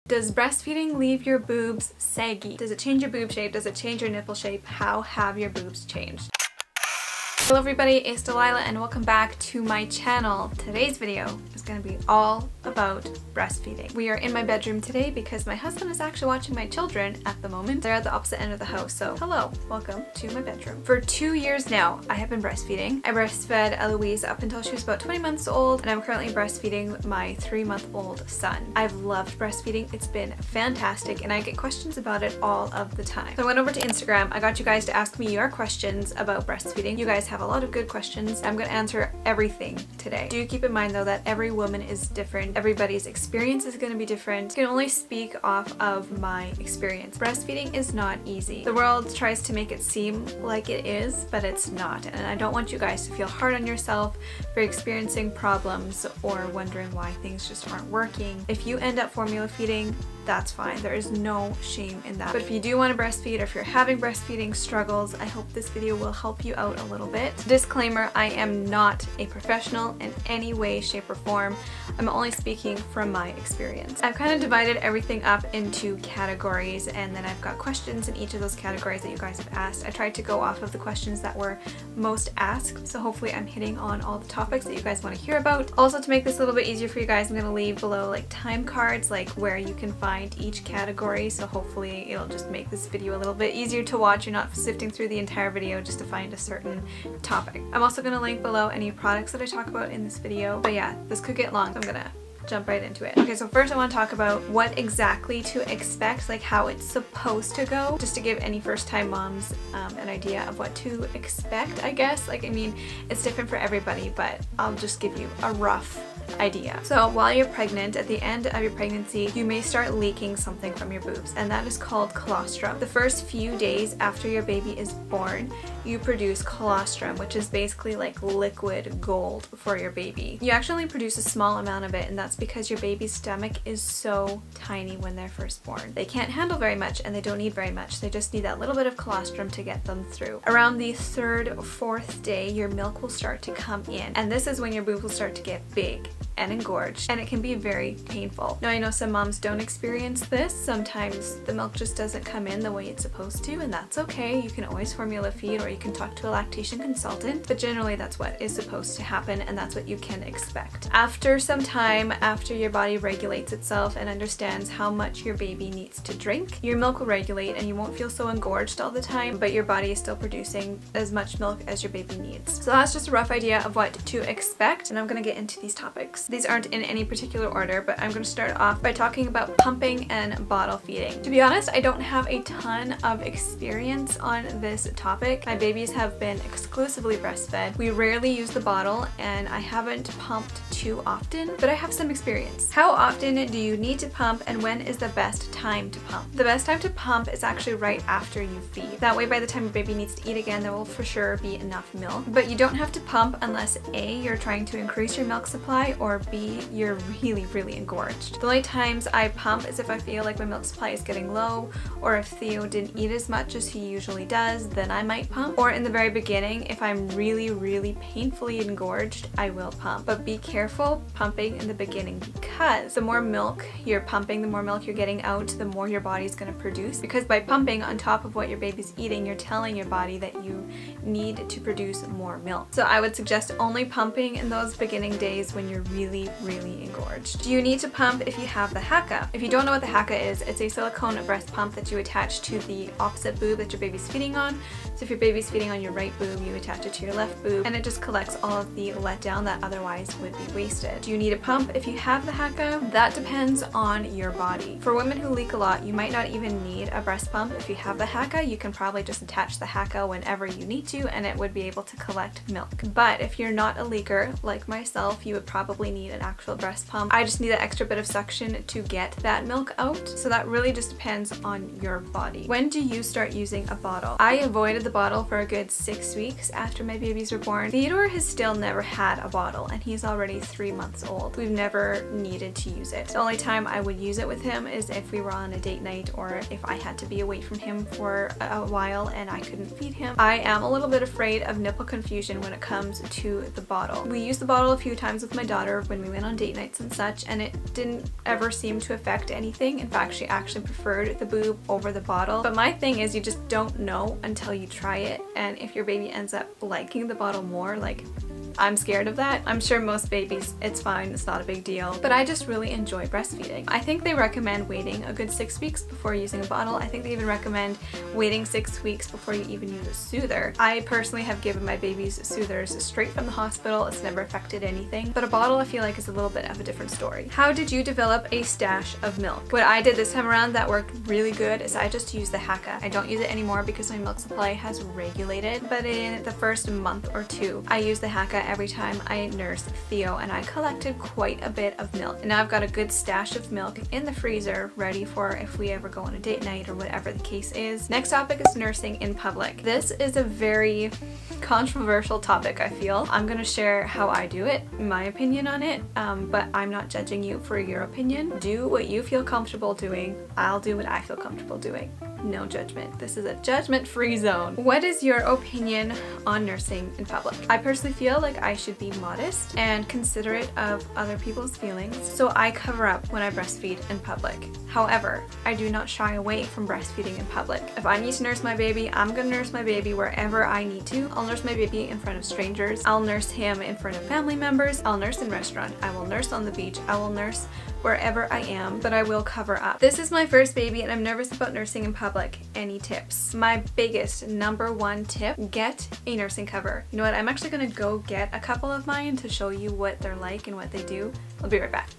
Does breastfeeding leave your boobs saggy? Does it change your boob shape? Does it change your nipple shape? How have your boobs changed? Hello everybody, it's Delilah and welcome back to my channel. Today's video is going to be all about breastfeeding. We are in my bedroom today because my husband is actually watching my children at the moment. They're at the opposite end of the house, so hello, welcome to my bedroom. For 2 years now, I have been breastfeeding. I breastfed Eloise up until she was about 20 months old, and I'm currently breastfeeding my 3-month-old son. I've loved breastfeeding. It's been fantastic, and I get questions about it all of the time. So I went over to Instagram. I got you guys to ask me your questions about breastfeeding. You guys have a lot of good questions. I'm going to answer everything today. Do keep in mind though that every woman is different. Everybody's experience is going to be different. I can only speak off of my experience. Breastfeeding is not easy. The world tries to make it seem like it is, but it's not. And I don't want you guys to feel hard on yourself for experiencing problems or wondering why things just aren't working. If you end up formula feeding, that's fine. There is no shame in that. But if you do want to breastfeed or if you're having breastfeeding struggles, I hope this video will help you out a little bit. Disclaimer, I am not a professional in any way, shape, or form. I'm only speaking from my experience. I've kind of divided everything up into categories, and then I've got questions in each of those categories that you guys have asked. I tried to go off of the questions that were most asked, so hopefully I'm hitting on all the topics that you guys want to hear about. Also, to make this a little bit easier for you guys, I'm going to leave below like time cards, like where you can find each category, so hopefully it'll just make this video a little bit easier to watch. You're not sifting through the entire video just to find a certain topic. I'm also going to link below any products that I talk about in this video, but yeah, this could get long, so I'm gonna jump right into it. Okay, so first I want to talk about what exactly to expect, like how it's supposed to go, just to give any first-time moms an idea of what to expect, I guess. Like, I mean, it's different for everybody, but I'll just give you a rough idea. So while you're pregnant, at the end of your pregnancy, you may start leaking something from your boobs, and that is called colostrum. The first few days after your baby is born, you produce colostrum, which is basically like liquid gold for your baby. You actually produce a small amount of it, and that's because your baby's stomach is so tiny when they're first born. They can't handle very much and they don't need very much. They just need that little bit of colostrum to get them through. Around the 3rd or 4th day, your milk will start to come in, and this is when your boob will start to get big and engorged, and it can be very painful. Now, I know some moms don't experience this. Sometimes the milk just doesn't come in the way it's supposed to, and that's okay. You can always formula feed, or you can talk to a lactation consultant, but generally that's what is supposed to happen, and that's what you can expect. After some time, after your body regulates itself and understands how much your baby needs to drink, your milk will regulate and you won't feel so engorged all the time, but your body is still producing as much milk as your baby needs. So that's just a rough idea of what to expect, and I'm going to get into these topics. These aren't in any particular order, but I'm going to start off by talking about pumping and bottle feeding. To be honest, I don't have a ton of experience on this topic. My babies have been exclusively breastfed. We rarely use the bottle, and I haven't pumped too often, but I have some experience. How often do you need to pump, and when is the best time to pump? The best time to pump is actually right after you feed. That way, by the time your baby needs to eat again, there will for sure be enough milk. But you don't have to pump unless A, you're trying to increase your milk supply, or B, you're really engorged. The only times I pump is if I feel like my milk supply is getting low, or if Theo didn't eat as much as he usually does, then I might pump. Or in the very beginning, if I'm really painfully engorged, I will pump. But be careful pumping in the beginning, because the more milk you're pumping, the more milk you're getting out, the more your body's going to produce. Because by pumping on top of what your baby's eating, you're telling your body that you need to produce more milk. So I would suggest only pumping in those beginning days when you're really engorged. Do you need to pump if you have the haka? If you don't know what the haka is, it's a silicone breast pump that you attach to the opposite boob that your baby's feeding on. So if your baby's feeding on your right boob, you attach it to your left boob, and it just collects all of the letdown that otherwise would be wasted. Do you need a pump if you have the haka? That depends on your body. For women who leak a lot, you might not even need a breast pump. If you have the haka, you can probably just attach the haka whenever you need to, and it would be able to collect milk. But if you're not a leaker, like myself, you would probably need an actual breast pump. I just need that extra bit of suction to get that milk out, so that really just depends on your body. When do you start using a bottle? I avoided the bottle for a good 6 weeks after my babies were born. Theodore has still never had a bottle, and he's already 3 months old. We've never needed to use it. The only time I would use it with him is if we were on a date night or if I had to be away from him for a while and I couldn't feed him. I am a little bit afraid of nipple confusion when it comes to the bottle. We used the bottle a few times with my daughter when we went on date nights and such, and it didn't ever seem to affect anything. In fact, she actually preferred the boob over the bottle. But my thing is, you just don't know until you try it, and if your baby ends up liking the bottle more, like, I'm scared of that. I'm sure most babies, it's fine, it's not a big deal. But I just really enjoy breastfeeding. I think they recommend waiting a good 6 weeks before using a bottle. I think they even recommend waiting 6 weeks before you even use a soother. I personally have given my babies soothers straight from the hospital. It's never affected anything. But a bottle, I feel like, is a little bit of a different story. How did you develop a stash of milk? What I did this time around that worked really good is I just used the Haka. I don't use it anymore because my milk supply has regulated. But in the first month or two, I used the Haka every time I nursed Theo, and I collected quite a bit of milk. And now I've got a good stash of milk in the freezer ready for if we ever go on a date night or whatever the case is. Next topic is nursing in public. This is a very controversial topic, I feel. I'm gonna share how I do it, my opinion on it, but I'm not judging you for your opinion. Do what you feel comfortable doing. I'll do what I feel comfortable doing. No judgment. This is a judgment-free zone. What is your opinion on nursing in public? I personally feel like I should be modest and considerate of other people's feelings, so I cover up when I breastfeed in public. However, I do not shy away from breastfeeding in public. If I need to nurse my baby, I'm gonna nurse my baby wherever I need to. I'll nurse my baby in front of strangers. I'll nurse him in front of family members. I'll nurse in restaurant. I will nurse on the beach. I will nurse wherever I am, but I will cover up. This is my first baby and I'm nervous about nursing in public. Any tips? My biggest #1 tip, get a nursing cover. You know what, I'm actually gonna go get a couple of mine to show you what they're like and what they do. I'll be right back.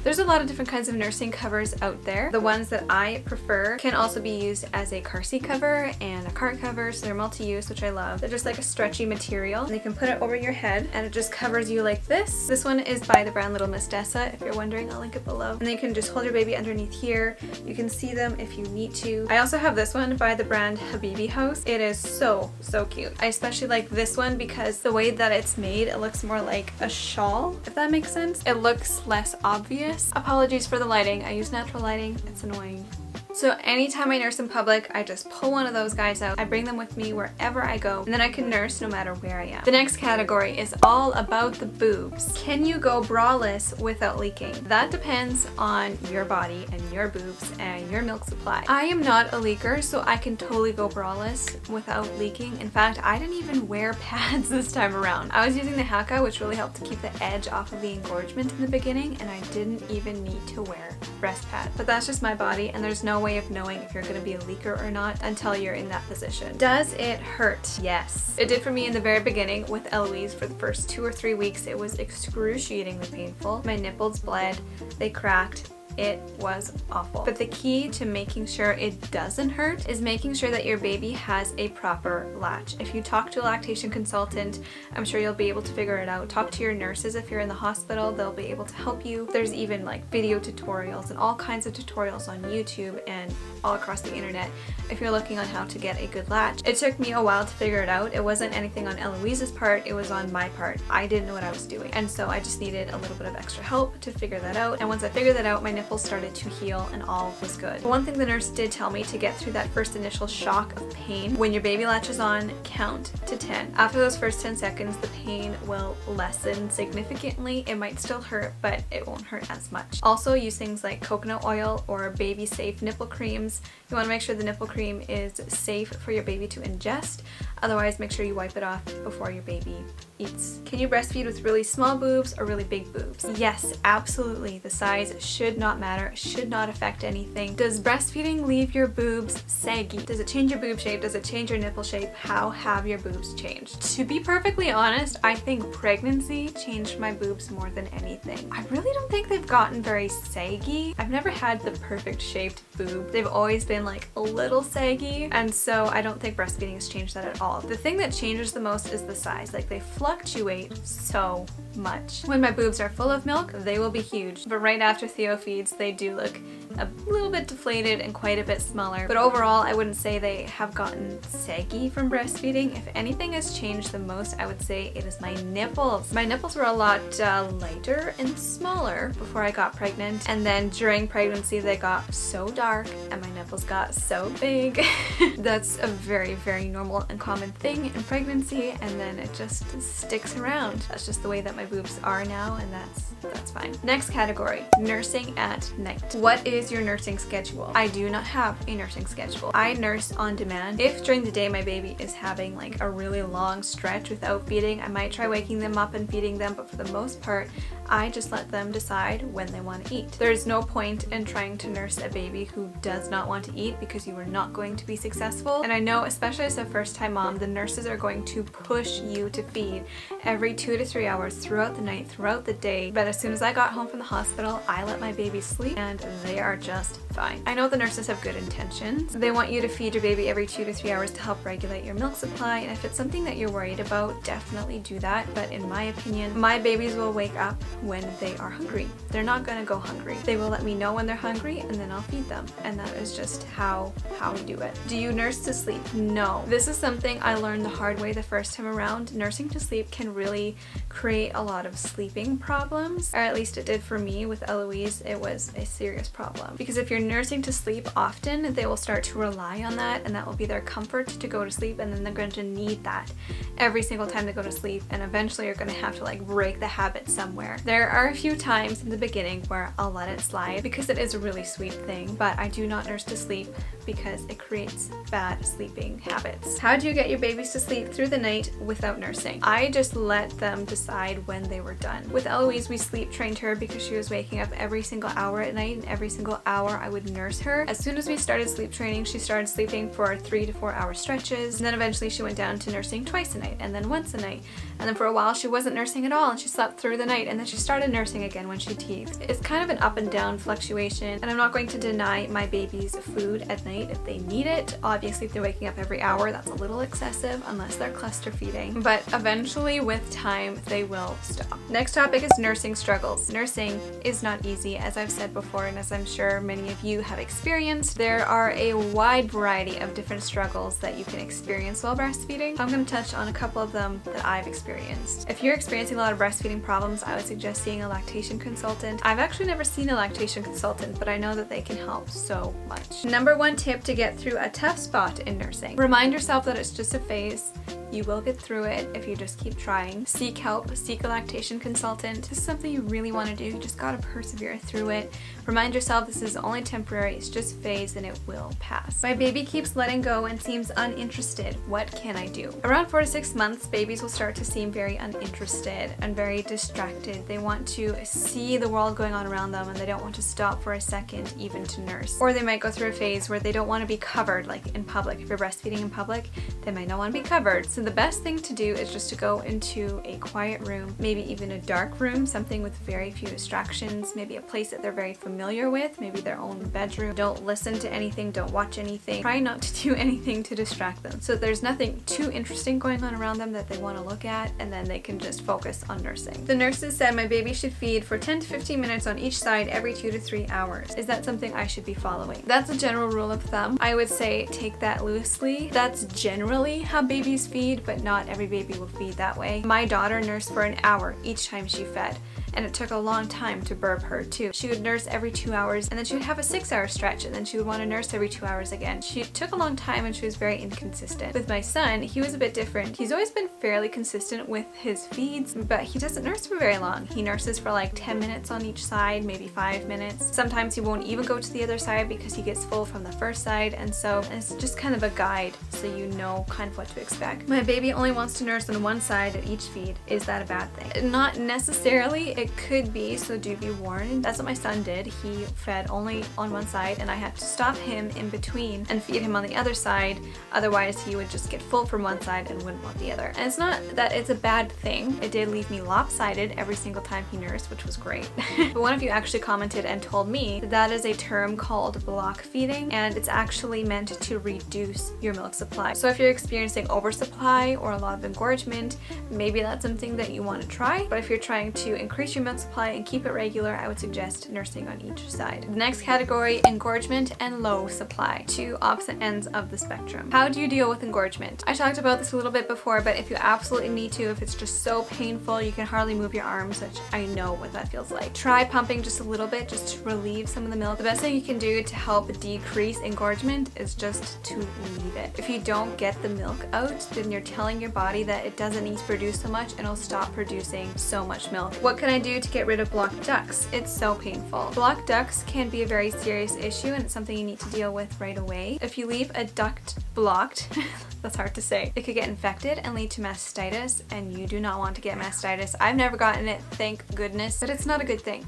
There's a lot of different kinds of nursing covers out there. The ones that I prefer can also be used as a car seat cover and a cart cover, so they're multi-use, which I love. They're just like a stretchy material, and you can put it over your head and it just covers you like this. This one is by the brand Little Miss Dessa, if you're wondering. I'll link it below. And then you can just hold your baby underneath here. You can see them if you need to. I also have this one by the brand Habibi House. It is so cute. I especially like this one because the way that it's made, it looks more like a shawl, if that makes sense. It looks less obvious. Apologies for the lighting. I use natural lighting. It's annoying. So anytime I nurse in public, I just pull one of those guys out. I bring them with me wherever I go, and then I can nurse no matter where I am. The next category is all about the boobs. Can you go braless without leaking? That depends on your body and your boobs and your milk supply. I am not a leaker, so I can totally go braless without leaking. In fact, I didn't even wear pads this time around. I was using the Haka, which really helped to keep the edge off of the engorgement in the beginning, and I didn't even need to wear breast pad. But that's just my body, and there's no way of knowing if you're going to be a leaker or not until you're in that position. Does it hurt? Yes. It did for me in the very beginning with Eloise. For the first 2 or 3 weeks, it was excruciatingly painful. My nipples bled, they cracked. It was awful. But the key to making sure it doesn't hurt is making sure that your baby has a proper latch. If you talk to a lactation consultant, I'm sure you'll be able to figure it out. Talk to your nurses if you're in the hospital, they'll be able to help you. There's even like video tutorials and all kinds of tutorials on YouTube and all across the internet if you're looking on how to get a good latch. It took me a while to figure it out. It wasn't anything on Eloise's part, it was on my part. I didn't know what I was doing, and so I just needed a little bit of extra help to figure that out. And once I figured that out, my nipples started to heal and all was good. One thing the nurse did tell me to get through that first initial shock of pain, when your baby latches on, count to 10. After those first 10 seconds, the pain will lessen significantly. It might still hurt, but it won't hurt as much. Also, use things like coconut oil or baby safe nipple creams. You want to make sure the nipple cream is safe for your baby to ingest. Otherwise, make sure you wipe it off before your baby eats. Can you breastfeed with really small boobs or really big boobs? Yes, absolutely. The size should not matter, should not affect anything. Does breastfeeding leave your boobs saggy? Does it change your boob shape? Does it change your nipple shape? How have your boobs changed? To be perfectly honest, I think pregnancy changed my boobs more than anything. I really don't think they've gotten very saggy. I've never had the perfect shaped boob. They've always been like a little saggy, and so I don't think breastfeeding has changed that at all. The thing that changes the most is the size. Like, they fluctuate so much. When my boobs are full of milk, they will be huge, but right after Theo feeds, they do look a little bit deflated and quite a bit smaller. But overall, I wouldn't say they have gotten saggy from breastfeeding. If anything has changed the most, I would say it is my nipples. My nipples were a lot lighter and smaller before I got pregnant, and then during pregnancy they got so dark and my nipples got so big. That's a very, very normal and common thing in pregnancy, and then it just sticks around. That's just the way that my boobs are now, and that's fine. Next category, nursing at night. What is your nursing schedule? I do not have a nursing schedule. I nurse on demand. If during the day my baby is having like a really long stretch without feeding, I might try waking them up and feeding them, but for the most part, I just let them decide when they want to eat. There's no point in trying to nurse a baby who does not want to eat, because you are not going to be successful. And I know, especially as a first-time mom, the nurses are going to push you to feed every 2 to 3 hours throughout the night, throughout the day. But as soon as I got home from the hospital, I let my baby sleep and they are just fine. I know the nurses have good intentions. They want you to feed your baby every 2 to 3 hours to help regulate your milk supply, and if it's something that you're worried about, definitely do that. But in my opinion, my babies will wake up when they are hungry. They're not gonna go hungry. They will let me know when they're hungry and then I'll feed them. And that is just how we do it. Do you nurse to sleep? No. This is something I learned the hard way the first time around. Nursing to sleep can really create a lot of sleeping problems, or at least it did for me with Eloise. It was a serious problem, because if you're nursing to sleep often, they will start to rely on that, and that will be their comfort to go to sleep, and then they're going to need that every single time they go to sleep, and eventually you're going to have to like break the habit somewhere. There are a few times in the beginning where I'll let it slide because it is a really sweet thing, but I do not nurse to sleep because it creates bad sleeping habits. How do you get your babies to sleep through the night without nursing? I just let them decide when they were done. With Eloise, we sleep trained her because she was waking up every single hour at night, and every single hour I would nurse her. As soon as we started sleep training, she started sleeping for 3 to 4 hour stretches, and then eventually she went down to nursing twice a night and then once a night. And then for a while she wasn't nursing at all and she slept through the night, and then she started nursing again when she teethed. It's kind of an up and down fluctuation, and I'm not going to deny my babies food at night if they need it. Obviously if they're waking up every hour, that's a little excessive unless they're cluster feeding, but eventually with time they will stop. Next topic is nursing struggles. Nursing is not easy, as I've said before, and as I'm sure many of you have experienced. There are a wide variety of different struggles that you can experience while breastfeeding. I'm going to touch on a couple of them that I've experienced. If you're experiencing a lot of breastfeeding problems, I would suggest seeing a lactation consultant. I've actually never seen a lactation consultant, but I know that they can help so much. Number one tip to get through a tough spot in nursing: remind yourself that it's just a phase. You will get through it if you just keep trying. Seek help, seek a lactation consultant. This is something you really want to do. You just gotta persevere through it. Remind yourself this is only temporary, it's just a phase and it will pass. My baby keeps letting go and seems uninterested. What can I do? Around 4 to 6 months, babies will start to seem very uninterested and very distracted. They want to see the world going on around them and they don't want to stop for a second even to nurse. Or they might go through a phase where they don't want to be covered, like in public. If you're breastfeeding in public, they might not want to be covered. So the best thing to do is just to go into a quiet room, maybe even a dark room, something with very few distractions, maybe a place that they're very familiar with, maybe their own bedroom. Don't listen to anything, don't watch anything. Try not to do anything to distract them, so there's nothing too interesting going on around them that they want to look at, and then they can just focus on nursing. The nurses said my baby should feed for 10 to 15 minutes on each side every 2 to 3 hours. Is that something I should be following? That's a general rule of thumb. I would say take that loosely. That's generally how babies feed, but not every baby will feed that way. My daughter nursed for an hour each time she fed, and it took a long time to burp her too. She would nurse every 2 hours, and then she would have a 6-hour stretch, and then she would want to nurse every 2 hours again. She took a long time and she was very inconsistent. With my son, he was a bit different. He's always been fairly consistent with his feeds, but he doesn't nurse for very long. He nurses for like 10 minutes on each side, maybe 5 minutes. Sometimes he won't even go to the other side because he gets full from the first side, and so it's just kind of a guide so you know kind of what to expect. My baby only wants to nurse on one side at each feed. Is that a bad thing? Not necessarily. It could be, so do be warned. That's what my son did. He fed only on one side, and I had to stop him in between and feed him on the other side. Otherwise, he would just get full from one side and wouldn't want the other. And it's not that it's a bad thing. It did leave me lopsided every single time he nursed, which was great. But one of you actually commented and told me that is a term called block feeding, and it's actually meant to reduce your milk supply. So if you're experiencing oversupply or a lot of engorgement, maybe that's something that you want to try. But if you're trying to increase increase your milk supply and keep it regular, I would suggest nursing on each side. The next category, engorgement and low supply. Two opposite ends of the spectrum. How do you deal with engorgement? I talked about this a little bit before, but if you absolutely need to, if it's just so painful you can hardly move your arms, which I know what that feels like, try pumping just a little bit just to relieve some of the milk. The best thing you can do to help decrease engorgement is just to leave it. If you don't get the milk out, then you're telling your body that it doesn't need to produce so much and it'll stop producing so much milk. What can I do to get rid of blocked ducts? It's so painful. Blocked ducts can be a very serious issue and it's something you need to deal with right away. If you leave a duct blocked, that's hard to say, it could get infected and lead to mastitis, and you do not want to get mastitis. I've never gotten it, thank goodness, but it's not a good thing.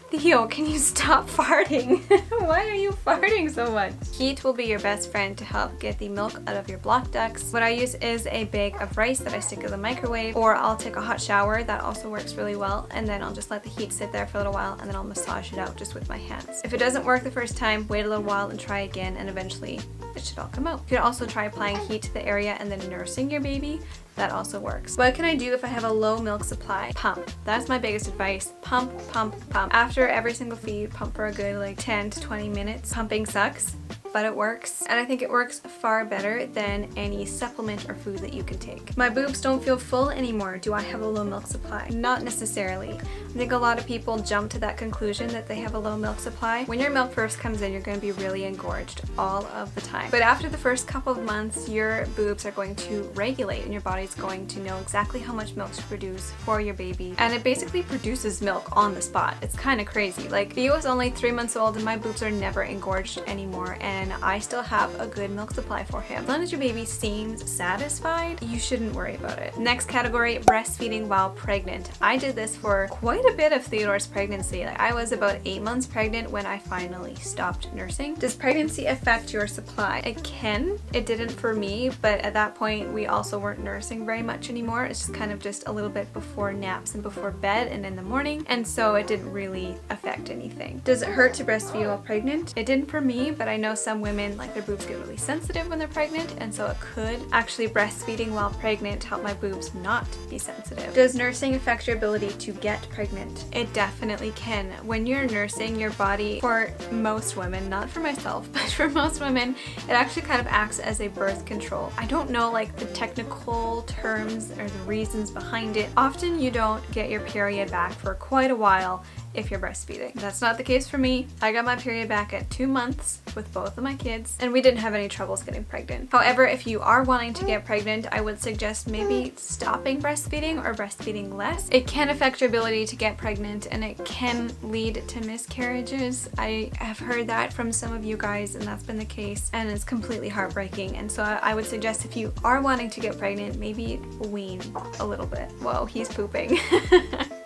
Theo, can you stop farting? Why are you farting so much? Heat will be your best friend to help get the milk out of your blocked ducts. What I use is a bag of rice that I stick in the microwave, or I'll take a hot shower. That also works really well, and then I'll just let the heat sit there for a little while and then I'll massage it out just with my hands. If it doesn't work the first time, wait a little while and try again, and eventually it should all come out. You could also try applying heat to the area and then nursing your baby. That also works. What can I do if I have a low milk supply? Pump. That's my biggest advice. Pump, pump, pump. After every single feed, pump for a good like 10 to 20 minutes. Pumping sucks, but it works, and I think it works far better than any supplement or food that you can take. My boobs don't feel full anymore. Do I have a low milk supply? Not necessarily. I think a lot of people jump to that conclusion that they have a low milk supply. When your milk first comes in, you're going to be really engorged all of the time. But after the first couple of months, your boobs are going to regulate and your body's going to know exactly how much milk to produce for your baby. And it basically produces milk on the spot. It's kind of crazy. Like, Theo is only 3 months old and my boobs are never engorged anymore, and I still have a good milk supply for him. As long as your baby seems satisfied, you shouldn't worry about it. Next category, breastfeeding while pregnant. I did this for quite a bit of Theodore's pregnancy. Like, I was about 8 months pregnant when I finally stopped nursing. Does pregnancy affect your supply? It can. It didn't for me, but at that point we also weren't nursing very much anymore. It's just kind of just a little bit before naps and before bed and in the morning, and so it didn't really affect anything. Does it hurt to breastfeed while pregnant? It didn't for me, but I know some women, like, their boobs get really sensitive when they're pregnant, and so it could. Actually, breastfeeding while pregnant help my boobs not be sensitive. Does nursing affect your ability to get pregnant? It definitely can. When you're nursing, your body, for most women, not for myself, but for most women, it actually kind of acts as a birth control. I don't know like the technical terms or the reasons behind it. Often you don't get your period back for quite a while if you're breastfeeding. That's not the case for me. I got my period back at 2 months with both of my kids, and we didn't have any troubles getting pregnant. However, if you are wanting to get pregnant, I would suggest maybe stopping breastfeeding or breastfeeding less. It can affect your ability to get pregnant, and it can lead to miscarriages. I have heard that from some of you guys, and that's been the case, and it's completely heartbreaking. And so I would suggest, if you are wanting to get pregnant, maybe wean a little bit. Whoa, he's pooping.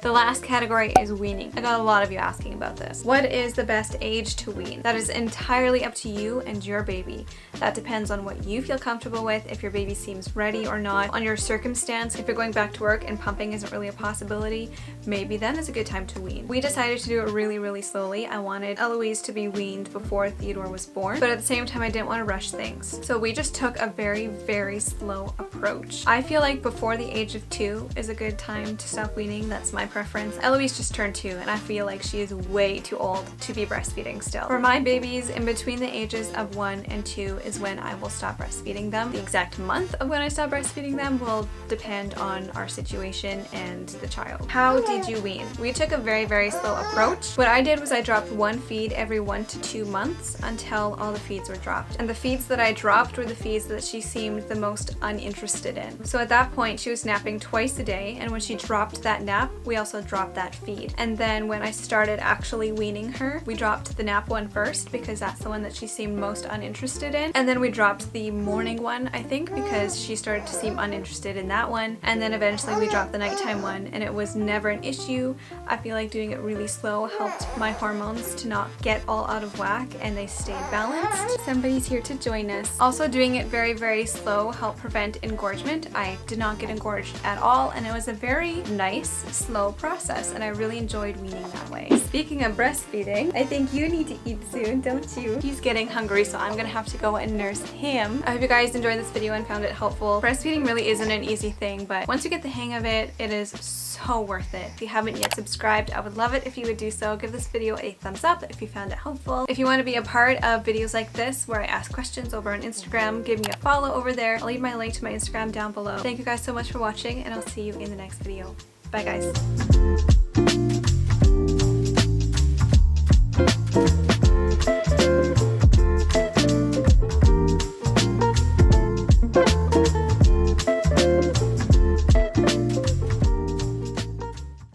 The last category is weaning. I got a lot of you asking about this. What is the best age to wean? That is entirely up to you and your baby. That depends on what you feel comfortable with, if your baby seems ready or not, on your circumstance. If you're going back to work and pumping isn't really a possibility, maybe then is a good time to wean. We decided to do it really, really slowly. I wanted Eloise to be weaned before Theodore was born, but at the same time I didn't want to rush things. So we just took a very, very slow approach. I feel like before the age of 2 is a good time to stop weaning. That's my preference. Eloise just turned 2 and I feel like she is way too old to be breastfeeding still. For my babies, in between the ages of 1 and 2 is when I will stop breastfeeding them. The exact month of when I stop breastfeeding them will depend on our situation and the child. How did you wean? We took a very, very slow approach. What I did was I dropped 1 feed every 1 to 2 months until all the feeds were dropped. And the feeds that I dropped were the feeds that she seemed the most uninterested in. So at that point, she was napping twice a day, and when she dropped that nap, we also dropped that feed. And then when I started actually weaning her, we dropped the nap one first because that's the one that she seemed most uninterested in. And then we dropped the morning one, I think, because she started to seem uninterested in that one. And then eventually we dropped the nighttime one, and it was never an issue. I feel like doing it really slow helped my hormones to not get all out of whack, and they stayed balanced. Somebody's here to join us. Also, doing it very, very slow helped prevent engorgement. I did not get engorged at all, and it was a very nice, slow slow process, and I really enjoyed weaning that way. Speaking of breastfeeding, I think you need to eat soon, don't you? He's getting hungry, so I'm gonna have to go and nurse him. I hope you guys enjoyed this video and found it helpful. Breastfeeding really isn't an easy thing, but once you get the hang of it, it is so worth it. If you haven't yet subscribed, I would love it if you would do so. Give this video a thumbs up if you found it helpful. If you want to be a part of videos like this where I ask questions over on Instagram, give me a follow over there. I'll leave my link to my Instagram down below. Thank you guys so much for watching, and I'll see you in the next video. Bye guys.